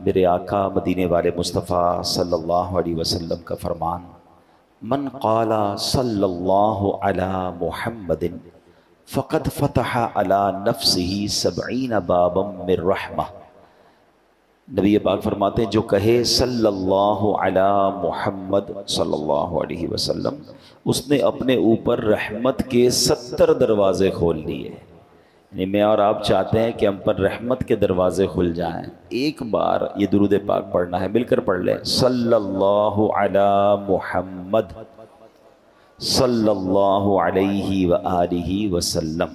میرے آقا مدینے والے مصطفیٰ صلی اللہ علیہ وسلم کا فرمان، من قال صلی اللہ علی محمد فقد فتح علی نفسہ 70 بابا من رحمہ۔ نبی پاک فرماتے ہیں جو کہے صلی اللہ علی محمد صلی اللہ علیہ وسلم، اس نے اپنے اوپر رحمت کے 70 دروازے کھول لیے۔ یعنی میں اور آپ چاہتے ہیں کہ ہم پر رحمت کے دروازے کھل جائیں، ایک بار یہ درود پاک پڑھنا ہے، مل کر پڑھ لیں، صلی اللہ علی محمد صلی اللہ علیہ وآلہ وسلم۔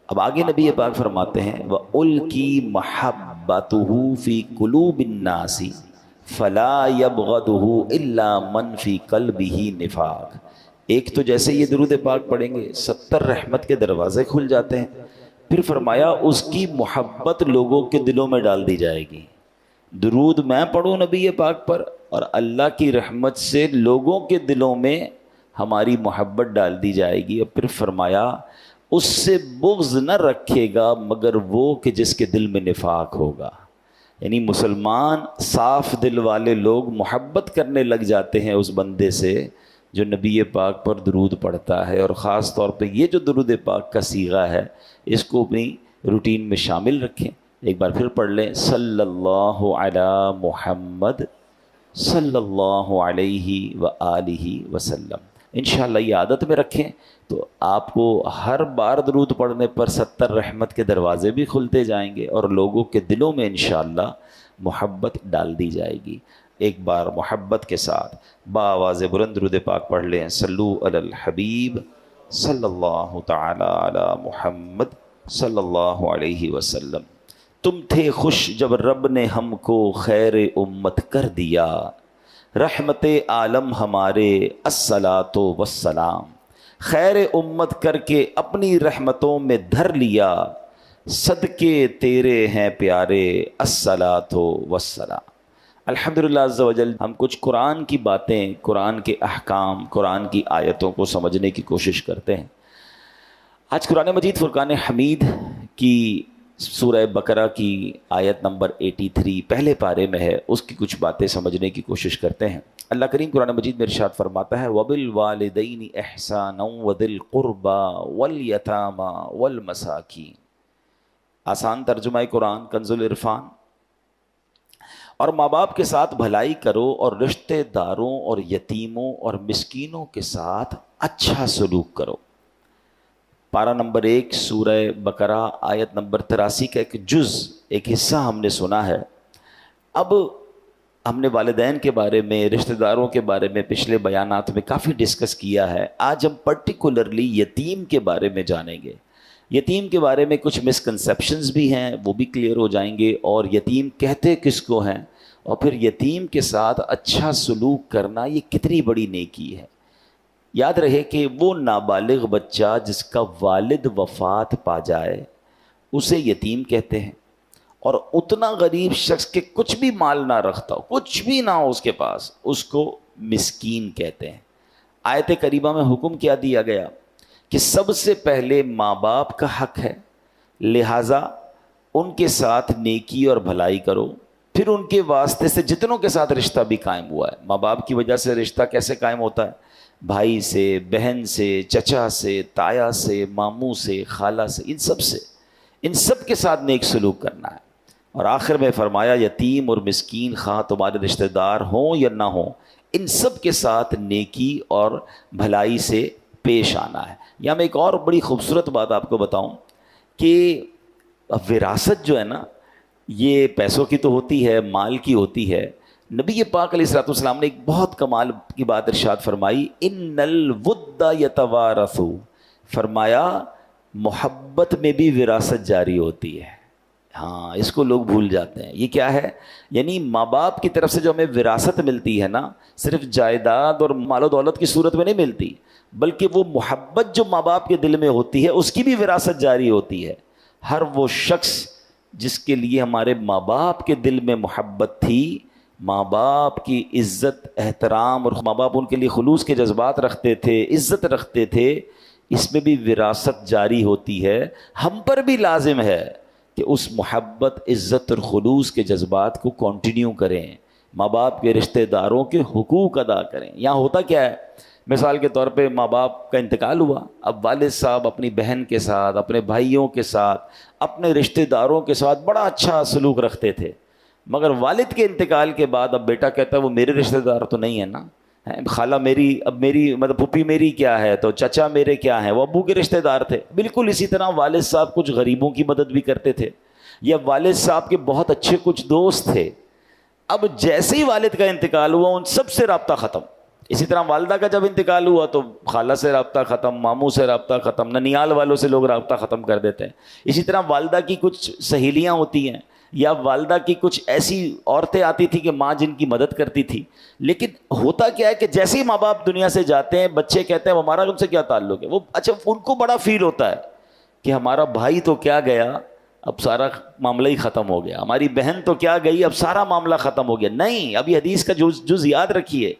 اب آگے نبی پاک فرماتے ہیں وَأُلْقِي مَحَبَّتُهُ فِي قُلُوبِ النَّاسِ فَلَا يَبْغَضُهُ إِلَّا مَنْ فِي قَلْبِهِ نِفَاقٌ۔ ایک تو جیسے یہ درود پاک پڑھیں گے 70 رحمت کے دروازے کھل جاتے ہیں، پھر فرمایا اس کی محبت لوگوں کے دلوں میں ڈال دی جائے گی۔ درود میں پڑھوں نبی پاک پر اور اللہ کی رحمت سے لوگوں کے دلوں میں ہماری محبت ڈال دی جائے گی۔ اور پھر فرمایا اس سے بغض نہ رکھے گا مگر وہ کہ جس کے دل میں نفاق ہوگا۔ یعنی مسلمان صاف دل والے لوگ محبت کرنے لگ جاتے ہیں اس بندے سے جو نبی پاک پر درود پڑھتا ہے، اور خاص طور پہ یہ جو درود پاک کا صیغہ ہے اس کو اپنی روٹین میں شامل رکھیں۔ ایک بار پھر پڑھ لیں، صلی اللہ علی محمد صلی اللہ علیہ وآلہ وسلم۔ انشاءاللہ یہ عادت میں رکھیں تو آپ کو ہر بار درود پڑھنے پر 70 رحمت کے دروازے بھی کھلتے جائیں گے اور لوگوں کے دلوں میں انشاءاللہ محبت ڈال دی جائے گی۔ ایک بار محبت کے ساتھ بآواز بلند درود پاک پڑھ لیں، صلو علی الحبیب صلی اللہ تعالی علی محمد صلی اللہ علیہ وسلم۔ تم تھے خوش جب رب نے ہم کو خیر امت کر دیا، رحمت عالم ہمارے الصلاۃ والسلام، خیر امت کر کے اپنی رحمتوں میں دھر لیا، صدقے تیرے ہیں پیارے الصلاۃ والسلام۔ الحمدللہ عز و جل ہم کچھ قرآن کی باتیں، قرآن کے احکام، قرآن کی آیتوں کو سمجھنے کی کوشش کرتے ہیں۔ آج قرآن مجید فرقان حمید کی سورہ بقرہ کی آیت نمبر 83 پہلے پارے میں ہے، اس کی کچھ باتیں سمجھنے کی کوشش کرتے ہیں۔ اللہ کریم قرآن مجید میں ارشاد فرماتا ہے وَبِالْوَالِدَيْنِ إِحْسَانًا وَذِي الْقُرْبَى وَالْيَتَامَى وَالْمَسَاكِينِ۔ آسان ترجمہ قرآن کنز العرفان۔ اور ماں باپ کے ساتھ بھلائی کرو اور رشتہ داروں اور یتیموں اور مسکینوں کے ساتھ اچھا سلوک کرو۔ پارہ نمبر 1 سورہ بقرہ آیت نمبر 83 کا ایک جز، ایک حصہ ہم نے سنا ہے۔ اب ہم نے والدین کے بارے میں، رشتہ داروں کے بارے میں پچھلے بیانات میں کافی ڈسکس کیا ہے۔ آج ہم پرٹیکولرلی یتیم کے بارے میں جانیں گے۔ یتیم کے بارے میں کچھ مسکنسیپشنز بھی ہیں، وہ بھی کلیئر ہو جائیں گے، اور یتیم کہتے کس کو ہیں، اور پھر یتیم کے ساتھ اچھا سلوک کرنا یہ کتنی بڑی نیکی ہے۔ یاد رہے کہ وہ نابالغ بچہ جس کا والد وفات پا جائے اسے یتیم کہتے ہیں، اور اتنا غریب شخص کے کچھ بھی مال نہ رکھتا ہو، کچھ بھی نہ ہو اس کے پاس، اس کو مسکین کہتے ہیں۔ آیت کریمہ میں حکم کیا دیا گیا کہ سب سے پہلے ماں باپ کا حق ہے، لہٰذا ان کے ساتھ نیکی اور بھلائی کرو۔ پھر ان کے واسطے سے جتنوں کے ساتھ رشتہ بھی قائم ہوا ہے، ماں باپ کی وجہ سے رشتہ کیسے قائم ہوتا ہے؟ بھائی سے، بہن سے، چچا سے، تایا سے، ماموں سے، خالہ سے، ان سب کے ساتھ نیک سلوک کرنا ہے۔ اور آخر میں فرمایا یتیم اور مسکین خواہ تمہارے رشتہ دار ہوں یا نہ ہوں، ان سب کے ساتھ نیکی اور بھلائی سے پیش آنا ہے۔ یہاں میں ایک اور بڑی خوبصورت بات آپ کو بتاؤں کہ وراثت جو ہے نا، یہ پیسوں کی تو ہوتی ہے، مال کی ہوتی ہے۔ نبی پاک علیہ الصلوۃ والسلام نے ایک بہت کمال کی بات ارشاد فرمائی، ان الود یتوارث، فرمایا محبت میں بھی وراثت جاری ہوتی ہے۔ ہاں، اس کو لوگ بھول جاتے ہیں۔ یہ کیا ہے؟ یعنی ماں باپ کی طرف سے جو ہمیں وراثت ملتی ہے نا، صرف جائیداد اور مال و دولت کی صورت میں نہیں ملتی، بلکہ وہ محبت جو ماں باپ کے دل میں ہوتی ہے اس کی بھی وراثت جاری ہوتی ہے۔ ہر وہ شخص جس کے لیے ہمارے ماں باپ کے دل میں محبت تھی، ماں باپ کی عزت احترام، اور ماں باپ ان کے لیے خلوص کے جذبات رکھتے تھے، عزت رکھتے تھے، اس میں بھی وراثت جاری ہوتی ہے۔ ہم پر بھی لازم ہے کہ اس محبت، عزت اور خلوص کے جذبات کو کنٹینیو کریں، ماں باپ کے رشتہ داروں کے حقوق ادا کریں۔ یہاں ہوتا کیا ہے، مثال کے طور پہ ماں باپ کا انتقال ہوا، اب والد صاحب اپنی بہن کے ساتھ، اپنے بھائیوں کے ساتھ، اپنے رشتہ داروں کے ساتھ بڑا اچھا سلوک رکھتے تھے، مگر والد کے انتقال کے بعد اب بیٹا کہتا ہے وہ میرے رشتہ دار تو نہیں ہے نا، خالہ میری، اب میری مطلب پھوپھی میری کیا ہے، تو چچا میرے کیا ہیں، وہ ابو کے رشتہ دار تھے۔ بالکل اسی طرح والد صاحب کچھ غریبوں کی مدد بھی کرتے تھے، یا والد صاحب کے بہت اچھے کچھ دوست تھے، اب جیسے ہی والد کا انتقال ہوا ان سب سے رابطہ ختم۔ اسی طرح والدہ کا جب انتقال ہوا تو خالہ سے رابطہ ختم، ماموں سے رابطہ ختم، ننیال والوں سے لوگ رابطہ ختم کر دیتے ہیں۔ اسی طرح والدہ کی کچھ سہیلیاں ہوتی ہیں، یا والدہ کی کچھ ایسی عورتیں آتی تھی کہ ماں جن کی مدد کرتی تھی، لیکن ہوتا کیا ہے کہ جیسے ہی ماں باپ دنیا سے جاتے ہیں بچے کہتے ہیں ہمارا ان سے کیا تعلق ہے، وہ اچھا ان کو بڑا فیل ہوتا ہے کہ ہمارا بھائی تو کیا گیا، اب سارا معاملہ ہی ختم ہو گیا، ہماری بہن تو کیا گئی، اب سارا معاملہ ختم ہو گیا۔ نہیں، ابھی حدیث کا جز یاد رکھیے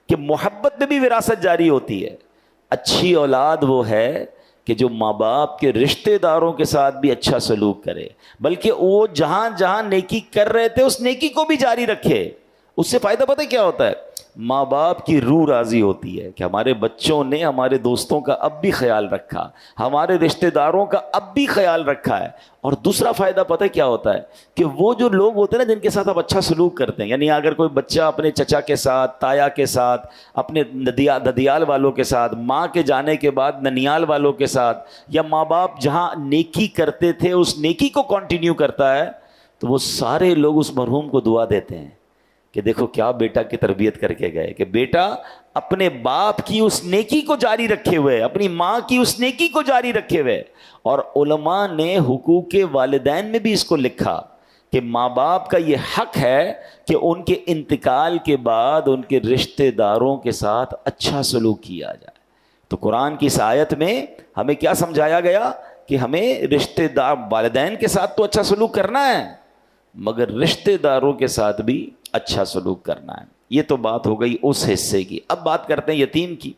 کہ محبت میں بھی وراثت جاری ہوتی ہے۔ اچھی اولاد وہ ہے کہ جو ماں باپ کے رشتہ داروں کے ساتھ بھی اچھا سلوک کرے، بلکہ وہ جہاں جہاں نیکی کر رہے تھے اس نیکی کو بھی جاری رکھے۔ اس سے فائدہ پتہ کیا ہوتا ہے، ماں باپ کی روح راضی ہوتی ہے کہ ہمارے بچوں نے ہمارے دوستوں کا اب بھی خیال رکھا، ہمارے رشتہ داروں کا اب بھی خیال رکھا ہے۔ اور دوسرا فائدہ پتہ کیا ہوتا ہے کہ وہ جو لوگ ہوتے ہیں نا جن کے ساتھ آپ اچھا سلوک کرتے ہیں، یعنی اگر کوئی بچہ اپنے چچا کے ساتھ، تایا کے ساتھ، اپنے ددیال والوں کے ساتھ، ماں کے جانے کے بعد ننیال والوں کے ساتھ، یا ماں باپ جہاں نیکی کرتے تھے اس نیکی کو کنٹینیو کرتا ہے، تو وہ سارے لوگ اس مرحوم کو دعا دیتے ہیں کہ دیکھو کیا بیٹا کی تربیت کر کے گئے، کہ بیٹا اپنے باپ کی اس نیکی کو جاری رکھے ہوئے، اپنی ماں کی اس نیکی کو جاری رکھے ہوئے۔ اور علماء نے حقوق والدین میں بھی اس کو لکھا کہ ماں باپ کا یہ حق ہے کہ ان کے انتقال کے بعد ان کے رشتہ داروں کے ساتھ اچھا سلوک کیا جائے۔ تو قرآن کی اس آیت میں ہمیں کیا سمجھایا گیا کہ ہمیں رشتہ دار، والدین کے ساتھ تو اچھا سلوک کرنا ہے، مگر رشتہ داروں کے ساتھ بھی اچھا سلوک کرنا ہے۔ یہ تو بات ہو گئی اس حصے کی۔ اب بات کرتے ہیں یتیم کی۔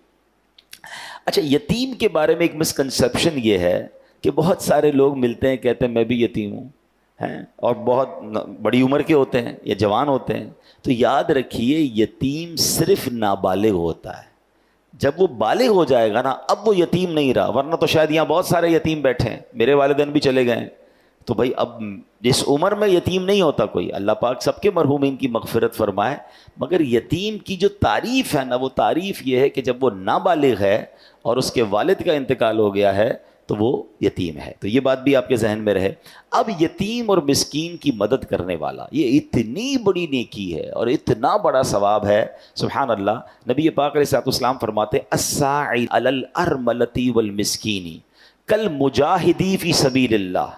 اچھا، یتیم کے بارے میں ایک مسکنسیپشن یہ ہے کہ بہت سارے لوگ ملتے ہیں کہتے ہیں میں بھی یتیم ہوں، ہیں، اور بہت بڑی عمر کے ہوتے ہیں یا جوان ہوتے ہیں۔ تو یاد رکھیے یتیم صرف نابالغ ہوتا ہے، جب وہ بالغ ہو جائے گا نا اب وہ یتیم نہیں رہا، ورنہ تو شاید یہاں بہت سارے یتیم بیٹھے ہیں، میرے والدین بھی چلے گئے ہیں، تو بھائی اب جس عمر میں یتیم نہیں ہوتا کوئی، اللہ پاک سب کے مرحومین کی مغفرت فرمائے، مگر یتیم کی جو تعریف ہے نا وہ تعریف یہ ہے کہ جب وہ نابالغ ہے اور اس کے والد کا انتقال ہو گیا ہے تو وہ یتیم ہے۔ تو یہ بات بھی آپ کے ذہن میں رہے۔ اب یتیم اور مسکین کی مدد کرنے والا یہ اتنی بڑی نیکی ہے اور اتنا بڑا ثواب ہے، سبحان اللہ۔ نبی پاک علیہ الصلوۃ والسلام فرماتے الساعی علی الارملۃ والمسکین کالمجاہدی فی سبیل اللہ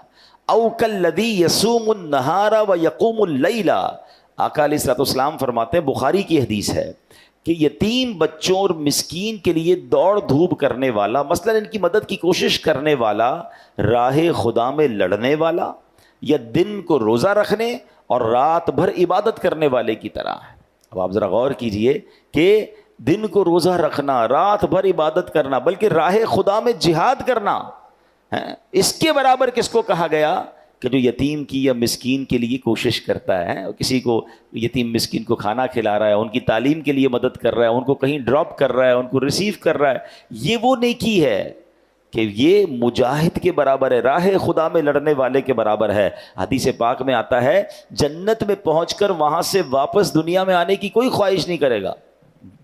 او کالذی یصوم النہار ویقوم اللیل۔ آقا علیہ الصلوۃ والسلام فرماتے ہیں، بخاری کی حدیث ہے، کہ یتیم بچوں اور مسکین کے لیے دوڑ دھوپ کرنے والا، مثلا ان کی مدد کی کوشش کرنے والا، راہ خدا میں لڑنے والا، یا دن کو روزہ رکھنے اور رات بھر عبادت کرنے والے کی طرح ہے۔ اب آپ ذرا غور کیجئے کہ دن کو روزہ رکھنا، رات بھر عبادت کرنا، بلکہ راہ خدا میں جہاد کرنا، اس کے برابر کس کو کہا گیا کہ جو یتیم کی یا مسکین کے لیے کوشش کرتا ہے، کسی کو یتیم مسکین کو کھانا کھلا رہا ہے، ان کی تعلیم کے لیے مدد کر رہا ہے، ان کو کہیں ڈراپ کر رہا ہے، ان کو ریسیو کر رہا ہے، یہ وہ نیکی ہے کہ یہ مجاہد کے برابر ہے، راہ خدا میں لڑنے والے کے برابر ہے۔ حدیث پاک میں آتا ہے جنت میں پہنچ کر وہاں سے واپس دنیا میں آنے کی کوئی خواہش نہیں کرے گا۔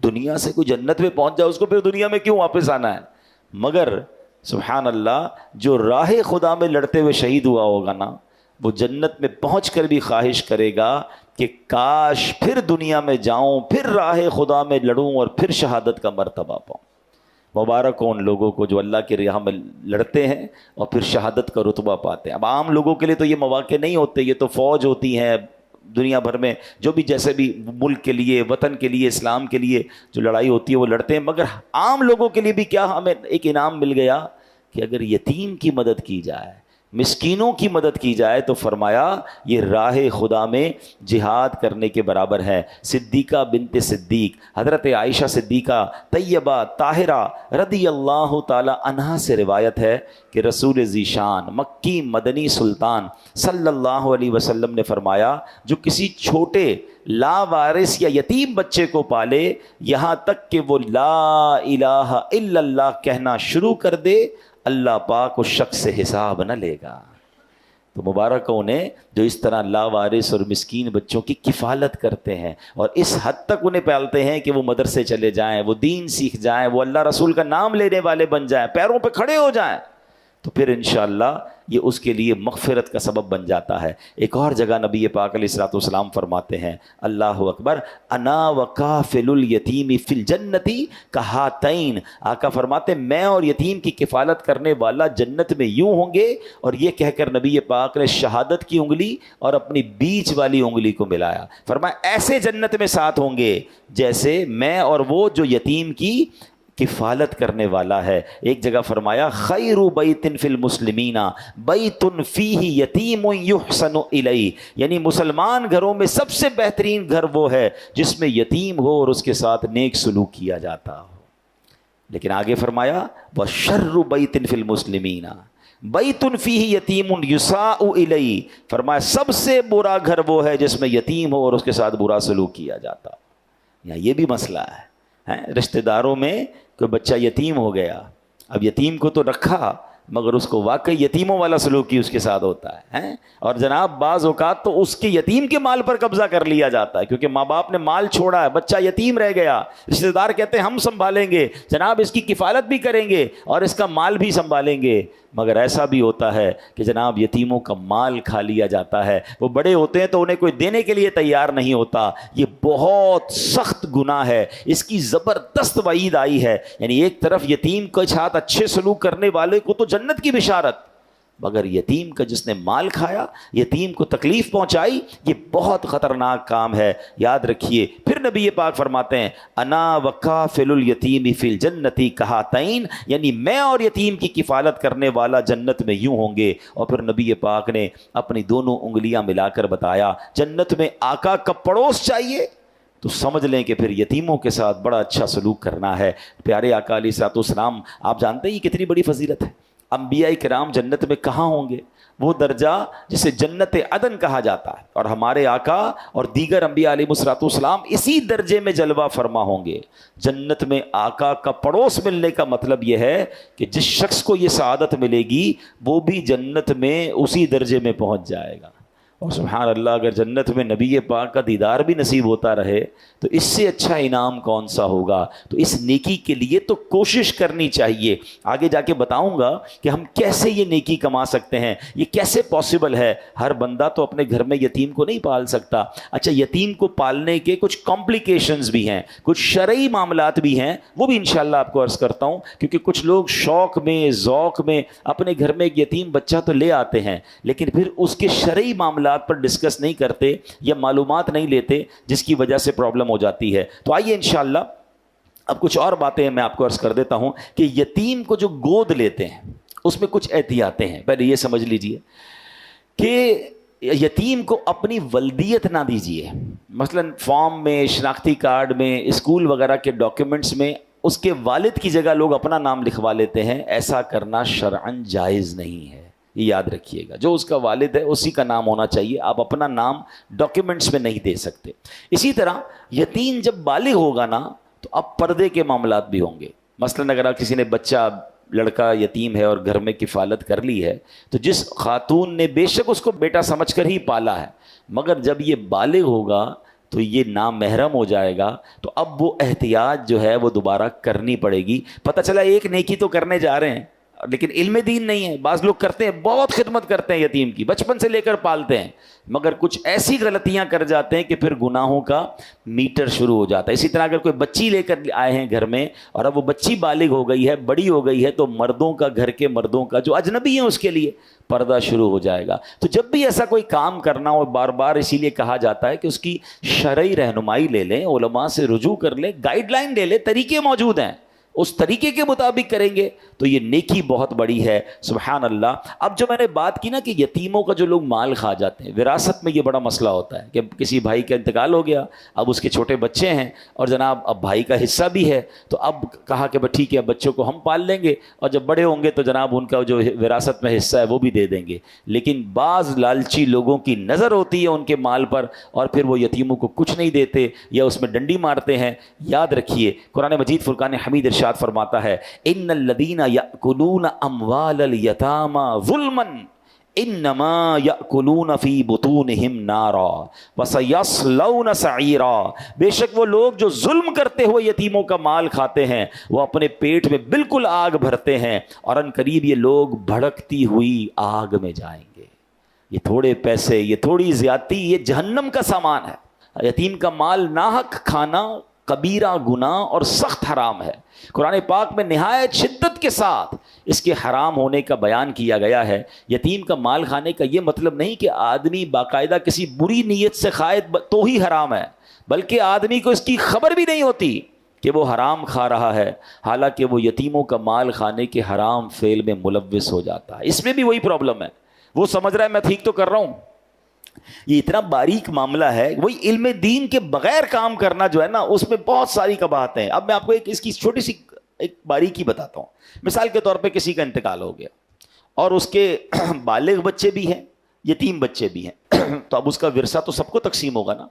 دنیا سے کوئی جنت میں پہنچ جائے اس کو پھر دنیا میں کیوں واپس آنا ہے؟ مگر سبحان اللہ، جو راہ خدا میں لڑتے ہوئے شہید ہوا ہوگا نا، وہ جنت میں پہنچ کر بھی خواہش کرے گا کہ کاش پھر دنیا میں جاؤں، پھر راہ خدا میں لڑوں اور پھر شہادت کا مرتبہ پاؤں۔ مبارک ہو ان لوگوں کو جو اللہ کی راہ میں لڑتے ہیں اور پھر شہادت کا رتبہ پاتے ہیں۔ اب عام لوگوں کے لیے تو یہ مواقع نہیں ہوتے، یہ تو فوج ہوتی ہیں دنیا بھر میں، جو بھی جیسے بھی ملک کے لیے، وطن کے لیے، اسلام کے لیے جو لڑائی ہوتی ہے وہ لڑتے ہیں، مگر عام لوگوں کے لیے بھی کیا ہمیں ایک انعام مل گیا کہ اگر یتیم کی مدد کی جائے، مسکینوں کی مدد کی جائے تو فرمایا یہ راہ خدا میں جہاد کرنے کے برابر ہے۔ صدیقہ بنت صدیق حضرت عائشہ صدیقہ طیبہ طاہرہ رضی اللہ تعالی عنہا سے روایت ہے کہ رسول ذیشان مکی مدنی سلطان صلی اللہ علیہ وسلم نے فرمایا جو کسی چھوٹے لاوارث یا یتیم بچے کو پالے یہاں تک کہ وہ لا الہ الا اللہ کہنا شروع کر دے، اللہ پاک اس شخص سے حساب نہ لے گا۔ تو مبارک انہیں جو اس طرح لاوارث اور مسکین بچوں کی کفالت کرتے ہیں اور اس حد تک انہیں پالتے ہیں کہ وہ مدرسے چلے جائیں، وہ دین سیکھ جائیں، وہ اللہ رسول کا نام لینے والے بن جائیں، پیروں پہ کھڑے ہو جائیں، تو پھر انشاءاللہ یہ اس کے لیے مغفرت کا سبب بن جاتا ہے۔ ایک اور جگہ نبی پاک علیہ الصلوۃ والسلام فرماتے ہیں اللہ اکبر انا وکافل الیتیم فی الجنت کہاتین، آقا فرماتے ہیں میں اور یتیم کی کفالت کرنے والا جنت میں یوں ہوں گے، اور یہ کہہ کر نبی پاک نے شہادت کی انگلی اور اپنی بیچ والی انگلی کو ملایا، فرمایا ایسے جنت میں ساتھ ہوں گے جیسے میں اور وہ جو یتیم کی کفالت کرنے والا ہے۔ ایک جگہ فرمایا خیر بیت فی المسلمین بیت فیہ یتیم یحسن الیہ، یعنی مسلمان گھروں میں سب سے بہترین گھر وہ ہے جس میں یتیم ہو اور اس کے ساتھ نیک سلوک کیا جاتا ہو۔ لیکن آگے فرمایا وشر بیت فی المسلمین بیت فیہ یتیم یساء الیہ، فرمایا سب سے برا گھر وہ ہے جس میں یتیم ہو اور اس کے ساتھ برا سلوک کیا جاتا ہو۔ یہاں یہ بھی مسئلہ ہے رشتہ داروں میں کوئی بچہ یتیم ہو گیا، اب یتیم کو تو رکھا مگر اس کو واقعی یتیموں والا سلوک ہی اس کے ساتھ ہوتا ہے، اور جناب بعض اوقات تو اس کے یتیم کے مال پر قبضہ کر لیا جاتا ہے کیونکہ ماں باپ نے مال چھوڑا ہے، بچہ یتیم رہ گیا، رشتہ دار کہتے ہیں ہم سنبھالیں گے جناب، اس کی کفالت بھی کریں گے اور اس کا مال بھی سنبھالیں گے، مگر ایسا بھی ہوتا ہے کہ جناب یتیموں کا مال کھا لیا جاتا ہے، وہ بڑے ہوتے ہیں تو انہیں کوئی دینے کے لیے تیار نہیں ہوتا۔ یہ بہت سخت گناہ ہے، اس کی زبردست وعید آئی ہے، یعنی ایک طرف یتیم کے ساتھ اچھے سلوک کرنے والے کو تو جنت کی بشارت، مگر یتیم کا جس نے مال کھایا، یتیم کو تکلیف پہنچائی، یہ بہت خطرناک کام ہے، یاد رکھیے۔ پھر نبی پاک فرماتے ہیں انا وکافل الیتیم فی الجنت کہاتین، یعنی میں اور یتیم کی کفالت کرنے والا جنت میں یوں ہوں گے، اور پھر نبی پاک نے اپنی دونوں انگلیاں ملا کر بتایا جنت میں آقا کا پڑوس چاہیے تو سمجھ لیں کہ پھر یتیموں کے ساتھ بڑا اچھا سلوک کرنا ہے۔ پیارے آقا علیہ الصلوۃ والسلام، آپ جانتے ہیں یہ کتنی بڑی فضیلت ہے، انبیاء کرام جنت میں کہاں ہوں گے؟ وہ درجہ جسے جنت عدن کہا جاتا ہے، اور ہمارے آقا اور دیگر انبیاء علیہ الصلوۃ والسلام اسی درجے میں جلوہ فرما ہوں گے۔ جنت میں آقا کا پڑوس ملنے کا مطلب یہ ہے کہ جس شخص کو یہ سعادت ملے گی وہ بھی جنت میں اسی درجے میں پہنچ جائے گا۔ اور سبحان اللہ، اگر جنت میں نبی پاک کا دیدار بھی نصیب ہوتا رہے تو اس سے اچھا انعام کون سا ہوگا؟ تو اس نیکی کے لیے تو کوشش کرنی چاہیے۔ آگے جا کے بتاؤں گا کہ ہم کیسے یہ نیکی کما سکتے ہیں، یہ کیسے پاسبل ہے۔ ہر بندہ تو اپنے گھر میں یتیم کو نہیں پال سکتا۔ اچھا، یتیم کو پالنے کے کچھ کمپلیکیشنز بھی ہیں، کچھ شرعی معاملات بھی ہیں، وہ بھی انشاءاللہ آپ کو عرض کرتا ہوں، کیونکہ کچھ لوگ شوق میں ذوق میں اپنے گھر میں ایک یتیم بچہ تو لے آتے ہیں لیکن پھر اس کے شرعی معاملات پر ڈسکس نہیں کرتے یا معلومات نہیں لیتے، جس کی وجہ سے پرابلم ہو جاتی ہے۔ تو آئیے انشاءاللہ اب کچھ اور باتیں میں آپ کو عرض کر دیتا ہوں کہ یتیم کو جو گود لیتے ہیں اس میں کچھ احتیاطیں ہیں۔ پہلے یہ سمجھ لیجئے کہ یتیم کو اپنی ولدیت نہ دیجیے، مثلا فارم میں، شناختی کارڈ میں، اسکول وغیرہ کے ڈاکیومنٹس میں اس کے والد کی جگہ لوگ اپنا نام لکھوا لیتے ہیں، ایسا کرنا شرعاً جائز نہیں ہے، یہ یاد رکھیے گا۔ جو اس کا والد ہے اسی کا نام ہونا چاہیے، آپ اپنا نام ڈاکیومنٹس میں نہیں دے سکتے۔ اسی طرح یتیم جب بالغ ہوگا نا تو اب پردے کے معاملات بھی ہوں گے، مثلا اگر کسی نے بچہ لڑکا یتیم ہے اور گھر میں کفالت کر لی ہے تو جس خاتون نے بے شک اس کو بیٹا سمجھ کر ہی پالا ہے، مگر جب یہ بالغ ہوگا تو یہ نامحرم ہو جائے گا، تو اب وہ احتیاط جو ہے وہ دوبارہ کرنی پڑے گی۔ پتہ چلا ایک نیکی تو کرنے جا رہے ہیں لیکن علم دین نہیں ہے، بعض لوگ کرتے ہیں، بہت خدمت کرتے ہیں یتیم کی، بچپن سے لے کر پالتے ہیں، مگر کچھ ایسی غلطیاں کر جاتے ہیں کہ پھر گناہوں کا میٹر شروع ہو جاتا ہے۔ اسی طرح اگر کوئی بچی لے کر آئے ہیں گھر میں اور اب وہ بچی بالغ ہو گئی ہے، بڑی ہو گئی ہے، تو مردوں کا، گھر کے مردوں کا جو اجنبی ہیں اس کے لیے پردہ شروع ہو جائے گا۔ تو جب بھی ایسا کوئی کام کرنا ہو، بار بار اسی لیے کہا جاتا ہے کہ اس کی شرعی رہنمائی لے لیں، علماء سے رجوع کر لیں، گائیڈ لائن لے لیں، طریقے موجود ہیں، اس طریقے کے مطابق کریں گے تو یہ نیکی بہت بڑی ہے. سبحان اللہ. اب جو میں نے بات کی نا کہ یتیموں کا جو لوگ مال کھا جاتے ہیں، وراثت میں یہ بڑا مسئلہ ہوتا ہے کہ کسی بھائی کا انتقال ہو گیا، اب اس کے چھوٹے بچے ہیں اور جناب اب بھائی کا حصہ بھی ہے، تو اب کہا کہ ٹھیک ہے بچوں کو ہم پال لیں گے اور جب بڑے ہوں گے تو جناب ان کا جو وراثت میں حصہ ہے وہ بھی دے دیں گے. لیکن بعض لالچی لوگوں کی نظر ہوتی ہے ان کے مال پر اور پھر وہ یتیموں کو کچھ نہیں دیتے یا اس میں ڈنڈی مارتے ہیں. یاد رکھیے قرآن مجید فرقان حمید ارشاد فرماتا ہے ان الذین یأکلون اموال الیتامی ظلما انما یأکلون فی بطونہم نارا وسیصلون سعیرا. بے شک وہ لوگ جو ظلم کرتے ہوئے یتیموں کا مال کھاتے ہیں وہ اپنے پیٹ میں بالکل آگ بھرتے ہیں اور ان قریب یہ لوگ بھڑکتی ہوئی آگ میں جائیں گے. یہ تھوڑے پیسے، یہ تھوڑی زیادتی، یہ جہنم کا سامان ہے. یتیم کا مال ناحق کھانا کبیرہ گناہ اور سخت حرام ہے. قرآن پاک میں نہایت شدت کے ساتھ اس کے حرام ہونے کا بیان کیا گیا ہے. یتیم کا مال کھانے کا یہ مطلب نہیں کہ آدمی باقاعدہ کسی بری نیت سے کھائے تو ہی حرام ہے، بلکہ آدمی کو اس کی خبر بھی نہیں ہوتی کہ وہ حرام کھا رہا ہے، حالانکہ وہ یتیموں کا مال کھانے کے حرام فعل میں ملوث ہو جاتا ہے. اس میں بھی وہی پرابلم ہے، وہ سمجھ رہا ہے میں ٹھیک تو کر رہا ہوں. یہ اتنا باریک معاملہ ہے. وہی علم دین کے بغیر کام کرنا جو ہے نا اس میں بہت ساری قباحتیں ہیں. اب میں آپ کو اس کی چھوٹی سی ایک باریکی بتاتا ہوں. مثال کے طور پہ کسی کا انتقال ہو گیا اور اس کے بالغ بچے بھی ہیں، یتیم بچے بھی ہیں، تو اب اس کا ورثہ تو سب کو تقسیم ہوگا نا.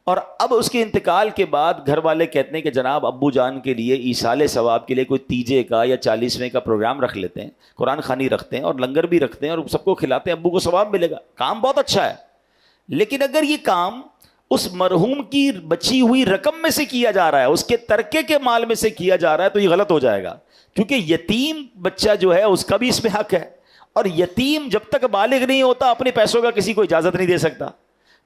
اور اب اس کے انتقال کے بعد گھر والے کہتے ہیں کہ جناب ابو جان کے لیے ایصال ثواب کے لیے کوئی تیجے کا یا 40ویں کا پروگرام رکھ لیتے ہیں، قرآن خوانی رکھتے ہیں اور لنگر بھی رکھتے ہیں اور سب کو کھلاتے ہیں، ابو کو ثواب ملے گا. کام بہت اچھا ہے، لیکن اگر یہ کام اس مرحوم کی بچی ہوئی رقم میں سے کیا جا رہا ہے، اس کے ترکے کے مال میں سے کیا جا رہا ہے، تو یہ غلط ہو جائے گا. کیونکہ یتیم بچہ جو ہے اس کا بھی اس میں حق ہے، اور یتیم جب تک بالغ نہیں ہوتا اپنے پیسوں کا کسی کو اجازت نہیں دے سکتا.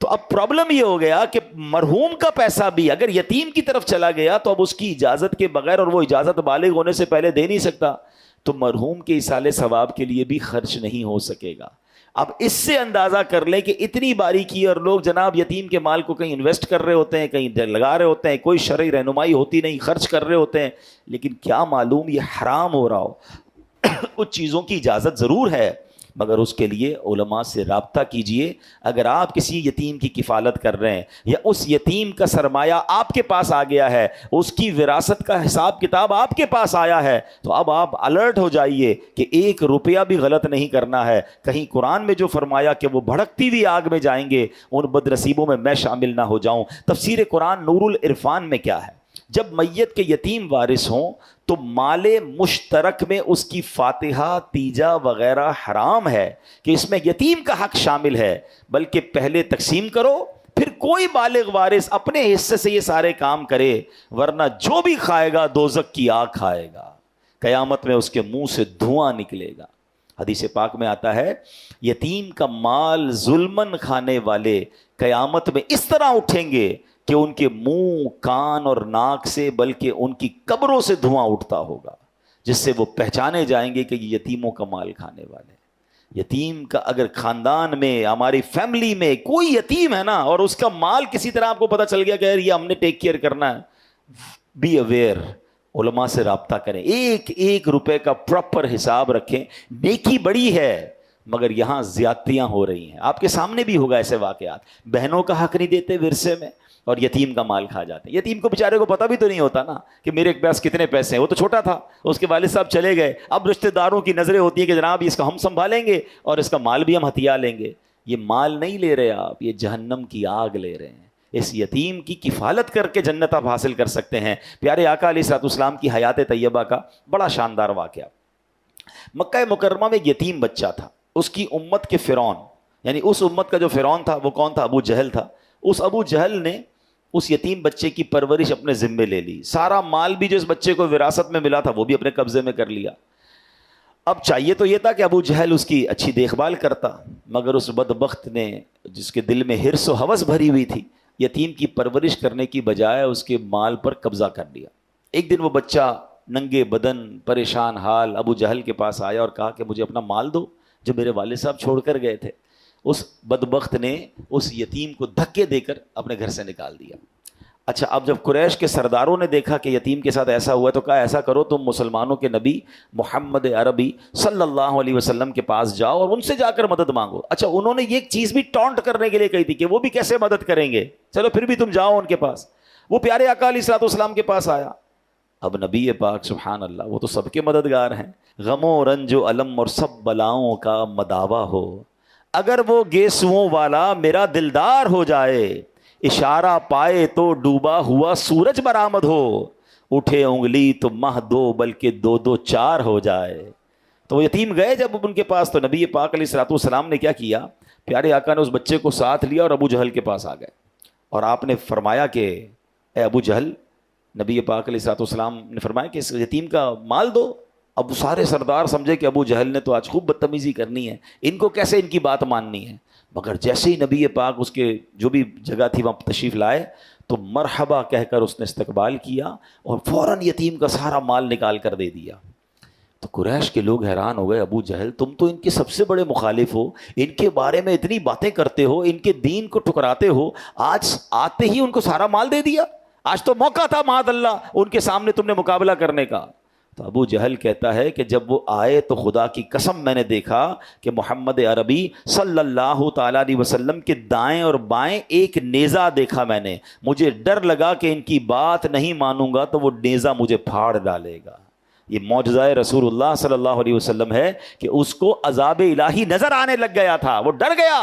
تو اب پرابلم یہ ہو گیا کہ مرحوم کا پیسہ بھی اگر یتیم کی طرف چلا گیا تو اب اس کی اجازت کے بغیر، اور وہ اجازت بالغ ہونے سے پہلے دے نہیں سکتا، تو مرحوم کے ایصال ثواب کے لیے بھی خرچ نہیں ہو سکے گا. اب اس سے اندازہ کر لیں کہ اتنی باریکی، اور لوگ جناب یتیم کے مال کو کہیں انویسٹ کر رہے ہوتے ہیں، کہیں لگا رہے ہوتے ہیں، کوئی شرعی رہنمائی ہوتی نہیں، خرچ کر رہے ہوتے ہیں، لیکن کیا معلوم یہ حرام ہو رہا ہو. کچھ چیزوں کی اجازت ضرور ہے، مگر اس کے لیے علماء سے رابطہ کیجئے. اگر آپ کسی یتیم کی کفالت کر رہے ہیں یا اس یتیم کا سرمایہ آپ کے پاس آ گیا ہے، اس کی وراثت کا حساب کتاب آپ کے پاس آیا ہے، تو اب آپ الرٹ ہو جائیے کہ 1 روپیہ بھی غلط نہیں کرنا ہے. کہیں قرآن میں جو فرمایا کہ وہ بھڑکتی ہوئی آگ میں جائیں گے، ان بدنصیبوں میں میں شامل نہ ہو جاؤں. تفسیر قرآن نور العرفان میں کیا ہے، جب میت کے یتیم وارث ہوں تو مال مشترک میں اس کی فاتحہ تیجا وغیرہ حرام ہے کہ اس میں یتیم کا حق شامل ہے، بلکہ پہلے تقسیم کرو پھر کوئی بالغ وارث اپنے حصے سے یہ سارے کام کرے، ورنہ جو بھی کھائے گا دوزخ کی آگ کھائے گا، قیامت میں اس کے منہ سے دھواں نکلے گا. حدیث پاک میں آتا ہے یتیم کا مال ظلمن کھانے والے قیامت میں اس طرح اٹھیں گے کہ ان کے منہ، کان اور ناک سے بلکہ ان کی قبروں سے دھواں اٹھتا ہوگا، جس سے وہ پہچانے جائیں گے کہ یہ یتیموں کا مال کھانے والے. یتیم کا اگر خاندان میں، ہماری فیملی میں کوئی یتیم ہے نا اور اس کا مال کسی طرح آپ کو پتہ چل گیا کہ یہ ہم نے ٹیک کیئر کرنا ہے، بی اویئر، علماء سے رابطہ کریں، 1 روپے کا پراپر حساب رکھیں. نیکی بڑی ہے مگر یہاں زیادتیاں ہو رہی ہیں. آپ کے سامنے بھی ہوگا ایسے واقعات، بہنوں کا حق نہیں دیتے ورثے میں اور یتیم کا مال کھا جاتے ہیں. یتیم کو بیچارے کو پتہ بھی تو نہیں ہوتا نا کہ میرے پاس کتنے پیسے ہیں، وہ تو چھوٹا تھا، اس کے والد صاحب چلے گئے، اب رشتہ داروں کی نظریں ہوتی ہیں کہ جناب اس کا ہم سنبھالیں گے اور اس کا مال بھی ہم ہتھیا لیں گے. یہ مال نہیں لے رہے آپ، یہ جہنم کی آگ لے رہے ہیں. اس یتیم کی کفالت کر کے جنت آپ حاصل کر سکتے ہیں. پیارے آقا علیہ الصلوۃ والسلام کی حیات طیبہ کا بڑا شاندار واقعہ. مکہ مکرمہ میں ایک یتیم بچہ تھا، اس کی امت کے فرعون، یعنی اس امت کا جو فرعون تھا وہ کون تھا؟ ابو جہل تھا. اس ابو جہل نے اس یتیم بچے کی پرورش اپنے ذمے لے لی، سارا مال بھی جو اس بچے کو وراثت میں ملا تھا وہ بھی اپنے قبضے میں کر لیا. اب چاہیے تو یہ تھا کہ ابو جہل اس کی اچھی دیکھ بھال کرتا، مگر اس بدبخت نے، جس کے دل میں حرص و ہوس بھری ہوئی تھی، یتیم کی پرورش کرنے کی بجائے اس کے مال پر قبضہ کر لیا. ایک دن وہ بچہ ننگے بدن پریشان حال ابو جہل کے پاس آیا اور کہا کہ مجھے اپنا مال دو جو میرے والد صاحب چھوڑ کر گئے تھے. اس بدبخت نے اس یتیم کو دھکے دے کر اپنے گھر سے نکال دیا. اچھا اب جب قریش کے سرداروں نے دیکھا کہ یتیم کے ساتھ ایسا ہوا ہے تو کہا ایسا کرو تم مسلمانوں کے نبی محمد عربی صلی اللہ علیہ وسلم کے پاس جاؤ اور ان سے جا کر مدد مانگو. اچھا انہوں نے یہ چیز بھی ٹونٹ کرنے کے لیے کہی تھی کہ وہ بھی کیسے مدد کریں گے, چلو پھر بھی تم جاؤ ان کے پاس. وہ پیارے آقا علیہ الصلوۃ والسلام کے پاس آیا. اب نبی پاک سبحان اللہ وہ تو سب کے مددگار ہیں, غم و رنج و علم اور سب بلاؤں کا مداوا ہو, اگر وہ گیسوؤں والا میرا دلدار ہو جائے, اشارہ پائے تو ڈوبا ہوا سورج برآمد ہو, اٹھے انگلی تو مہ دو بلکہ دو دو چار ہو جائے. تو وہ یتیم گئے جب ان کے پاس تو نبی پاک علیہ الصلوۃ والسلام نے کیا کیا, پیارے آقا نے اس بچے کو ساتھ لیا اور ابو جہل کے پاس آ گئے اور آپ نے فرمایا کہ اے ابو جہل, نبی پاک علیہ الصلوۃ والسلام نے فرمایا کہ اس یتیم کا مال دو. اب سارے سردار سمجھے کہ ابو جہل نے تو آج خوب بدتمیزی کرنی ہے, ان کو کیسے ان کی بات ماننی ہے. مگر جیسے ہی نبی پاک اس کے جو بھی جگہ تھی وہاں تشریف لائے تو مرحبا کہہ کر اس نے استقبال کیا اور فوراً یتیم کا سارا مال نکال کر دے دیا. تو قریش کے لوگ حیران ہو گئے, ابو جہل تم تو ان کے سب سے بڑے مخالف ہو, ان کے بارے میں اتنی باتیں کرتے ہو, ان کے دین کو ٹھکراتے ہو, آج آتے ہی ان کو سارا مال دے دیا. آج تو موقع تھا معاذ اللہ ان کے سامنے تم نے مقابلہ کرنے کا. تو ابو جہل کہتا ہے کہ جب وہ آئے تو خدا کی قسم میں نے دیکھا کہ محمد عربی صلی اللہ تعالیٰ علیہ وسلم کے دائیں اور بائیں ایک نیزہ دیکھا میں نے, مجھے ڈر لگا کہ ان کی بات نہیں مانوں گا تو وہ نیزہ مجھے پھاڑ ڈالے گا. یہ معجزہ رسول اللہ صلی اللہ علیہ وسلم ہے کہ اس کو عذاب الہی نظر آنے لگ گیا تھا, وہ ڈر گیا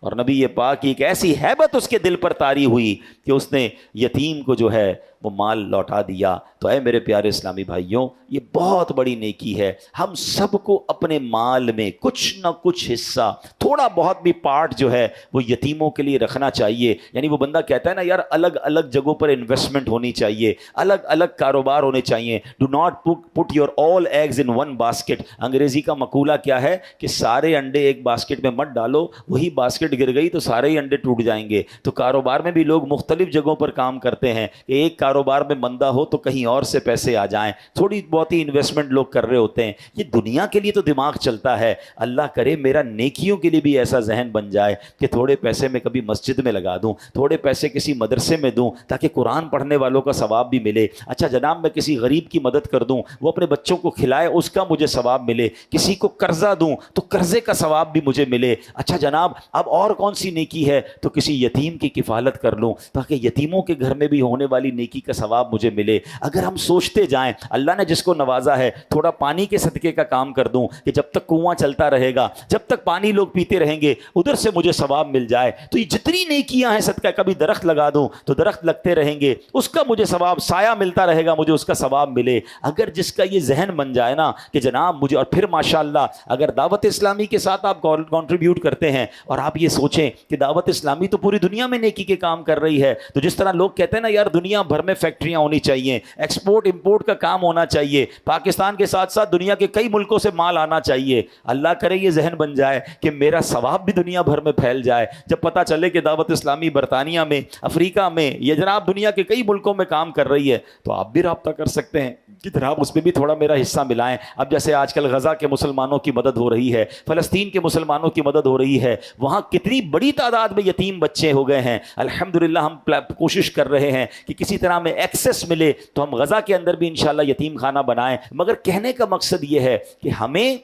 اور نبی پاک کی ایک ایسی ہیبت اس کے دل پر طاری ہوئی کہ اس نے یتیم کو جو ہے وہ مال لوٹا دیا. تو اے میرے پیارے اسلامی بھائیوں, یہ بہت بڑی نیکی ہے. ہم سب کو اپنے مال میں کچھ نہ کچھ حصہ, تھوڑا بہت بھی پارٹ جو ہے وہ یتیموں کے لیے رکھنا چاہیے. یعنی وہ بندہ کہتا ہے نا یار الگ الگ جگہوں پر انویسٹمنٹ ہونی چاہیے, الگ الگ کاروبار ہونے چاہیے. Do not put your all eggs in one basket. انگریزی کا مقولہ کیا ہے کہ سارے انڈے ایک باسکٹ میں مت ڈالو, وہی باسکٹ گر گئی تو سارے ہی انڈے ٹوٹ جائیں گے. تو کاروبار میں بھی لوگ مختلف جگہوں پر کام کرتے ہیں کہ ایک کاروبار میں مندہ ہو تو کہیں اور سے پیسے آ جائیں, تھوڑی بہت ہی انویسٹمنٹ لوگ کر رہے ہوتے ہیں. یہ دنیا کے لیے تو دماغ چلتا ہے, اللہ کرے میرا نیکیوں کے لیے بھی ایسا ذہن بن جائے کہ تھوڑے پیسے میں کبھی مسجد میں لگا دوں, تھوڑے پیسے کسی مدرسے میں دوں تاکہ قرآن پڑھنے والوں کا ثواب بھی ملے. اچھا جناب میں کسی غریب کی مدد کر دوں, وہ اپنے بچوں کو کھلائے, اس کا مجھے ثواب ملے. کسی کو قرضہ دوں تو قرضے کا ثواب بھی مجھے ملے. اچھا جناب اب اور کون سی نیکی ہے, تو کسی یتیم کی کفالت کر لوں تاکہ یتیموں کے گھر میں بھی ہونے والی نیکی کا ثواب مجھے ملے. اگر ہم سوچتے جائیں اللہ نے جس کو نوازا ہے تھوڑا پانی کے صدقے کا کام کر دوں کہ جب تک کنواں چلتا رہے گا, جب تک پانی لوگ پیتے رہیں گے, ادھر سے مجھے ثواب مل جائے. تو یہ جتنی نیکیاں ہیں صدقہ, کبھی درخت لگا دوں تو درخت لگتے رہیں گے, اس کا مجھے ثواب, سایہ ملتا رہے گا مجھے اس کا ثواب ملے. اگر جس کا یہ ذہن بن جائے نا کہ جناب مجھے, اور پھر ماشاءاللہ اگر دعوت اسلامی کے ساتھ آپ کنٹریبیوٹ کرتے ہیں اور آپ یہ سوچیں کہ دعوت اسلامی تو پوری دنیا میں نیکی کے کام کر رہی ہے, تو جس طرح لوگ کہتے ہیں نا یار دنیا بھر میں فیکٹریاں ہونی چاہیے, ایکسپورٹ امپورٹ کا کام ہونا چاہیے, پاکستان کے ساتھ ساتھ دنیا کے کئی ملکوں سے مال آنا چاہیے. اللہ کرے یہ ذہن بن جائے کہ میرا ثواب بھی دنیا بھر میں پھیل جائے. جب پتہ چلے کہ دعوت اسلامی برطانیہ میں, افریقہ میں, یہ جناب دنیا کے کئی ملکوں میں کام کر رہی ہے, تو آپ بھی رابطہ کر سکتے ہیں کہ جناب اس میں بھی تھوڑا میرا حصہ ملائیں. اب جیسے آج کل غزہ کے مسلمانوں کی مدد ہو رہی ہے, فلسطین کے مسلمانوں کی مدد ہو رہی ہے, وہاں کتنی بڑی تعداد میں یتیم بچے ہو گئے ہیں. الحمدللہ ہم کوشش کر رہے ہیں کہ کسی طرح میں ایکسس ملے تو ہم غزہ کے اندر بھی انشاءاللہ یتیم خانہ بنائیں. مگر کہنے کا مقصد یہ ہے کہ ہمیں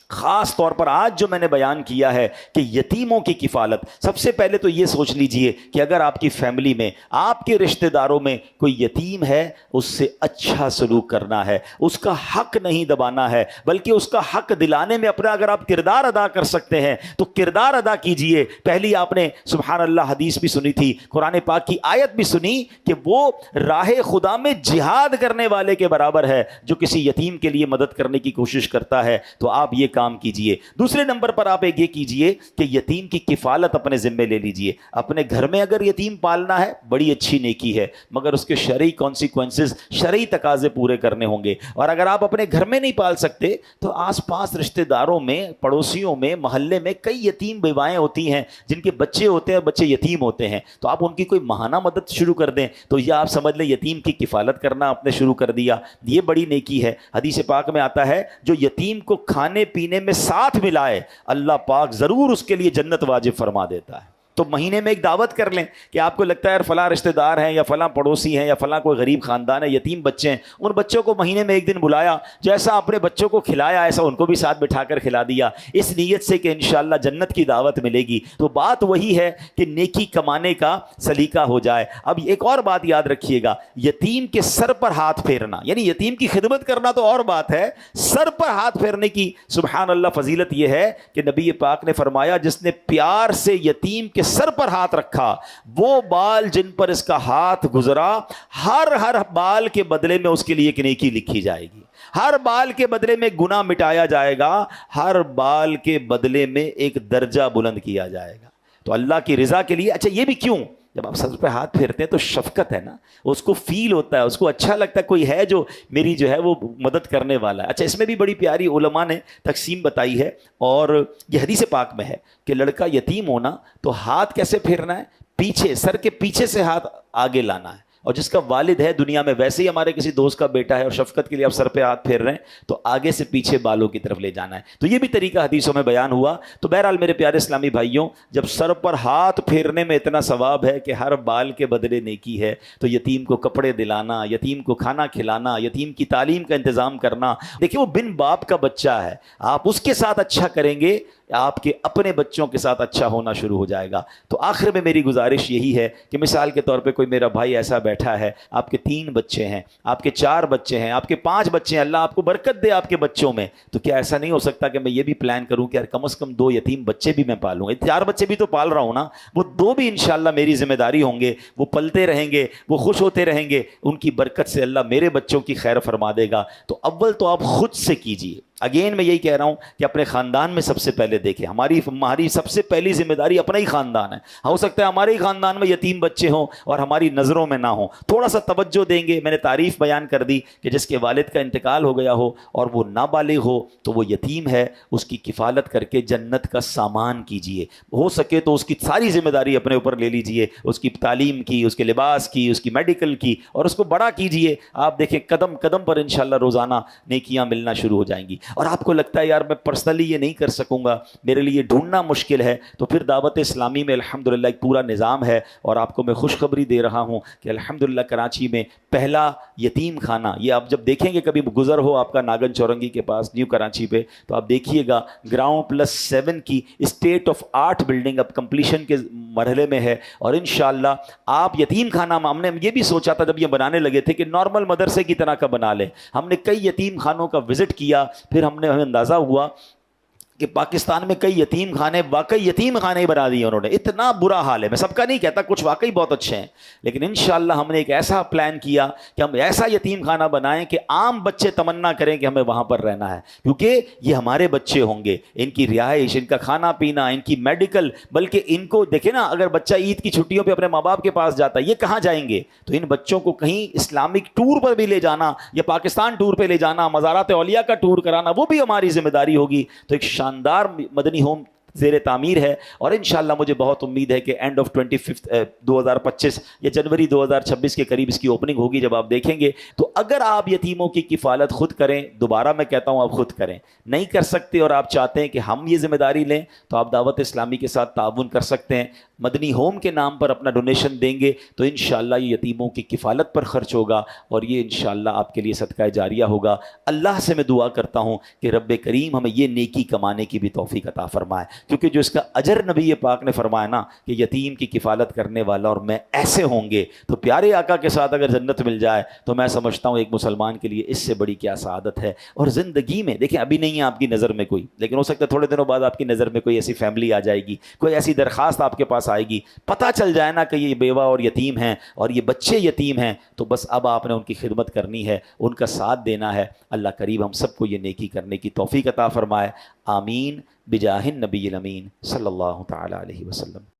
خاص طور پر آج جو میں نے بیان کیا ہے کہ یتیموں کی کفالت, سب سے پہلے تو یہ سوچ لیجئے کہ اگر آپ کی فیملی میں, آپ کے رشتہ داروں میں کوئی یتیم ہے, اس سے اچھا سلوک کرنا ہے, اس کا حق نہیں دبانا ہے, بلکہ اس کا حق دلانے میں اپنا اگر آپ کردار ادا کر سکتے ہیں تو کردار ادا کیجئے. پہلی آپ نے سبحان اللہ حدیث بھی سنی تھی, قرآن پاک کی آیت بھی سنی کہ وہ راہ خدا میں جہاد کرنے والے کے برابر ہے جو کسی یتیم کے لیے مدد کرنے کی کوشش کرتا ہے. تو آپ یہ کام کیجئے. دوسرے نمبر پر آپ یہ کیجئے کہ یتیم کی کفالت اپنے ذمے لے لیجئے. اپنے گھر میں اگر یتیم پالنا ہے بڑی اچھی نیکی ہے, مگر اس کے شرعی کانسیکوینسز, شرعی تقاضے پورے کرنے ہوں گے. اور اگر آپ اپنے گھر میں نہیں پال سکتے تو آس پاس رشتہ داروں میں, پڑوسیوں میں, محلے میں کئی یتیم بیوائیں ہوتی ہیں جن کے بچے ہوتے ہیں, بچے یتیم ہوتے ہیں, تو آپ ان کی کوئی ماہانہ مدد شروع کر دیں. تو یہ آپ سمجھ لیں یتیم کی کفالت کرنا آپ نے شروع کر دیا, یہ بڑی نیکی ہے. حدیث پاک میں آتا ہے جو یتیم کو کھانے پینے میں ساتھ ملائے اللہ پاک ضرور اس کے لیے جنت واجب فرما دیتا ہے. تو مہینے میں ایک دعوت کر لیں کہ آپ کو لگتا ہے یار فلاں رشتہ دار ہیں یا فلاں پڑوسی ہیں یا فلاں کوئی غریب خاندان ہے, یتیم بچے ہیں, ان بچوں کو مہینے میں ایک دن بلایا, جیسا اپنے بچوں کو کھلایا ایسا ان کو بھی ساتھ بٹھا کر کھلا دیا, اس نیت سے کہ انشاءاللہ جنت کی دعوت ملے گی. تو بات وہی ہے کہ نیکی کمانے کا سلیقہ ہو جائے. اب ایک اور بات یاد رکھیے گا, یتیم کے سر پر ہاتھ پھیرنا, یعنی یتیم کی خدمت کرنا تو اور بات ہے, سر پر ہاتھ پھیرنے کی سبحان اللہ فضیلت یہ ہے کہ نبی پاک نے فرمایا جس نے پیار سے یتیم کے سر پر ہاتھ رکھا, وہ بال جن پر اس کا ہاتھ گزرا, ہر بال کے بدلے میں اس کے لیے ایک نیکی لکھی جائے گی, ہر بال کے بدلے میں گناہ مٹایا جائے گا, ہر بال کے بدلے میں ایک درجہ بلند کیا جائے گا. تو اللہ کی رضا کے لیے. اچھا یہ بھی کیوں, جب آپ سر پہ ہاتھ پھیرتے ہیں تو شفقت ہے نا, اس کو فیل ہوتا ہے, اس کو اچھا لگتا ہے کوئی ہے جو میری جو ہے وہ مدد کرنے والا ہے. اچھا اس میں بھی بڑی پیاری علماء نے تقسیم بتائی ہے, اور یہ حدیث پاک میں ہے کہ لڑکا یتیم ہونا تو ہاتھ کیسے پھیرنا ہے, پیچھے, سر کے پیچھے سے ہاتھ آگے لانا ہے. اور جس کا والد ہے دنیا میں, ویسے ہی ہمارے کسی دوست کا بیٹا ہے اور شفقت کے لیے آپ سر پہ ہاتھ پھیر رہے ہیں تو آگے سے پیچھے بالوں کی طرف لے جانا ہے. تو یہ بھی طریقہ حدیثوں میں بیان ہوا. تو بہرحال میرے پیارے اسلامی بھائیوں, جب سر پر ہاتھ پھیرنے میں اتنا ثواب ہے کہ ہر بال کے بدلے نیکی ہے, تو یتیم کو کپڑے دلانا, یتیم کو کھانا کھلانا, یتیم کی تعلیم کا انتظام کرنا, دیکھیں وہ بن باپ کا بچہ ہے, آپ اس کے ساتھ اچھا کریں گے, آپ کے اپنے بچوں کے ساتھ اچھا ہونا شروع ہو جائے گا. تو آخر میں میری گزارش یہی ہے کہ مثال کے طور پہ کوئی میرا بھائی ایسا بیٹھا ہے, آپ کے 3 بچے ہیں, آپ کے 4 بچے ہیں, آپ کے 5 بچے ہیں, اللہ آپ کو برکت دے آپ کے بچوں میں, تو کیا ایسا نہیں ہو سکتا کہ میں یہ بھی پلان کروں کہ یار کم از کم 2 یتیم بچے بھی میں پالوں گا. 4 بچے بھی تو پال رہا ہوں نا, وہ 2 بھی انشاءاللہ میری ذمہ داری ہوں گے, وہ پلتے رہیں گے, وہ خوش ہوتے رہیں گے, ان کی برکت سے اللہ میرے بچوں کی خیر فرما دے گا. تو اول تو آپ خود سے کیجیے. اگین میں یہی کہہ رہا ہوں کہ اپنے خاندان میں سب سے پہلے دیکھیں, ہماری سب سے پہلی ذمہ داری اپنا ہی خاندان ہے. ہو سکتا ہے ہمارے ہی خاندان میں یتیم بچے ہوں اور ہماری نظروں میں نہ ہوں, تھوڑا سا توجہ دیں گے. میں نے تعریف بیان کر دی کہ جس کے والد کا انتقال ہو گیا ہو اور وہ نابالغ ہو تو وہ یتیم ہے, اس کی کفالت کر کے جنت کا سامان کیجیے. ہو سکے تو اس کی ساری ذمہ داری اپنے اوپر لے لیجیے, اس کی تعلیم کی, اس کے لباس کی, اس کی میڈیکل کی, اور اس کو بڑا کیجیے. آپ دیکھیں قدم قدم پر انشاءاللہ روزانہ نیکیاں ملنا شروع ہو جائیں گی. اور آپ کو لگتا ہے یار میں پرسنلی یہ نہیں کر سکوں گا, میرے لیے ڈھونڈنا مشکل ہے, تو پھر دعوت اسلامی میں الحمدللہ ایک پورا نظام ہے. اور آپ کو میں خوشخبری دے رہا ہوں کہ الحمدللہ کراچی میں پہلا یتیم خانہ, یہ آپ جب دیکھیں گے کبھی گزر ہو آپ کا ناگن چورنگی کے پاس نیو کراچی پہ, تو آپ دیکھیے گا گراؤنڈ+7 کی اسٹیٹ آف آرٹ بلڈنگ اب کمپلیشن کے مرحلے میں ہے. اور انشاءاللہ آپ یتیم خانہ, ہم نے یہ بھی سوچا تھا جب یہ بنانے لگے تھے کہ نارمل مدرسے کی طرح کا بنا لیں. ہم نے کئی یتیم خانوں کا وزٹ کیا, پھر ہمیں اندازہ ہوا کہ پاکستان میں کئی یتیم خانے, واقعی یتیم خانے بنا دیے انہوں نے. اتنا برا حال ہے, میں سب کا نہیں کہتا, کچھ واقعی بہت اچھے ہیں, لیکن انشاءاللہ ہم نے ایک ایسا پلان کیا کہ ہم ایسا یتیم خانہ بنائیں کہ عام بچے تمنا کریں کہ ہمیں وہاں پر رہنا ہے, کیونکہ یہ ہمارے بچے ہوں گے. ان کی رہائش, ان کا کھانا پینا, ان کی میڈیکل, بلکہ ان کو دیکھیں نا, اگر بچہ عید کی چھٹیوں پہ اپنے ماں باپ کے پاس جاتا ہے, یہ کہاں جائیں گے؟ تو ان بچوں کو کہیں اسلامک ٹور پر بھی لے جانا, یا پاکستان ٹور پہ لے جانا, مزارات اولیاء کا ٹور کرانا, وہ بھی ہماری ذمہ داری ہوگی. تو ایک شاندار مدنی ہوم زیر تعمیر ہے, اور انشاءاللہ مجھے بہت امید ہے کہ اینڈ آف 2025 یا جنوری 2026 کے قریب اس کی اوپننگ ہوگی. جب آپ دیکھیں گے تو اگر آپ یتیموں کی کفالت خود کریں, دوبارہ میں کہتا ہوں آپ خود کریں, نہیں کر سکتے اور آپ چاہتے ہیں کہ ہم یہ ذمہ داری لیں, تو آپ دعوت اسلامی کے ساتھ تعاون کر سکتے ہیں. مدنی ہوم کے نام پر اپنا ڈونیشن دیں گے تو انشاءاللہ یہ یتیموں کی کفالت پر خرچ ہوگا, اور یہ انشاءاللہ آپ کے لیے صدقہ جاریہ ہوگا. اللہ سے میں دعا کرتا ہوں کہ رب کریم ہمیں یہ نیکی کمانے کی بھی توفیق عطا فرمائے, کیونکہ جو اس کا اجر نبی پاک نے فرمایا نا کہ یتیم کی کفالت کرنے والا اور میں ایسے ہوں گے, تو پیارے آقا کے ساتھ اگر جنت مل جائے تو میں سمجھتا ہوں ایک مسلمان کے لیے اس سے بڑی کیا سعادت ہے. اور زندگی میں دیکھیں, ابھی نہیں ہے آپ کی نظر میں کوئی, لیکن ہو سکتا ہے تھوڑے دنوں بعد آپ کی نظر میں کوئی ایسی فیملی آ جائے گی, کوئی ایسی درخواست آپ کے پاس آئے گی, پتہ چل جائے نا کہ یہ بیوہ اور یتیم ہیں اور یہ بچے یتیم ہیں, تو بس اب آپ نے ان کی خدمت کرنی ہے, ان کا ساتھ دینا ہے. اللہ کریم ہم سب کو یہ نیکی کرنے کی توفیق عطا فرمائے. آمین بجاہ النبی الامین صلی اللہ تعالی علیہ وسلم.